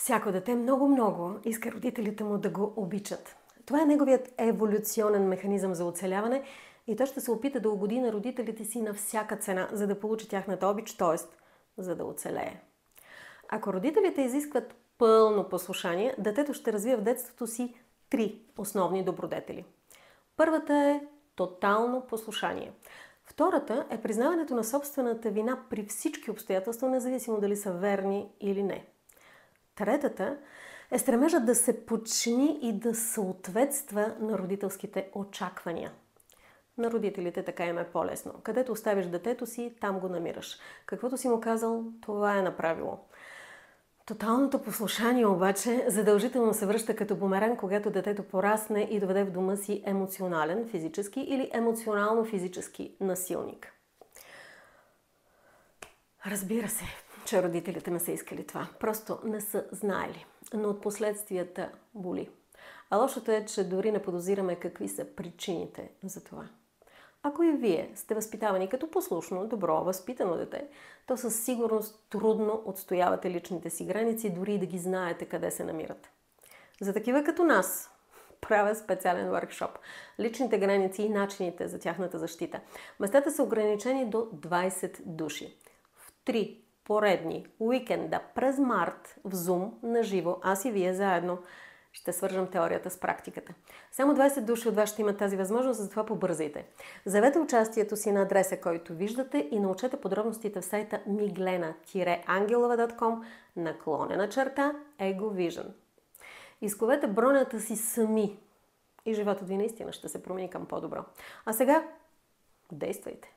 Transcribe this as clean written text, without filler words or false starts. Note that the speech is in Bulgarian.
Всяко дете много иска родителите му да го обичат. Това е неговият еволюционен механизъм за оцеляване и той ще се опита да угоди на родителите си на всяка цена, за да получи тяхната обич, т.е. за да оцелее. Ако родителите изискват пълно послушание, детето ще развие в детството си 3 основни добродетели. Първата е тотално послушание. Втората е признаването на собствената вина при всички обстоятелства, независимо дали са верни или не. Третата е стремежът да се подчини и да съответства на родителските очаквания. На родителите така им е по-лесно. Където оставиш детето си, там го намираш. Каквото си му казал, това е направило. Тоталното послушание обаче задължително се връща като бумеранг, когато детето порасне и доведе в дома си емоционален, физически или емоционално-физически насилник. Разбира се, че родителите не са искали това. Просто не са знаели. Но от последствията боли. А лошото е, че дори не подозираме какви са причините за това. Ако и вие сте възпитавани като послушно, добро, възпитано дете, то със сигурност трудно отстоявате личните си граници, дори и да ги знаете къде се намират. За такива като нас правя специален въркшоп. Личните граници и начините за тяхната защита. Местата са ограничени до 20 души. В 3 поредни уикенда през март в Zoom на живо, аз и вие заедно, ще свържем теорията с практиката. Само 20 души от вас ще имат тази възможност, затова побързайте. Заявете участието си на адреса, който виждате и научете подробностите в сайта miglena-angelova.com/egovision. Изковете бронята си сами и животът ви наистина ще се промени към по-добро. А сега действайте!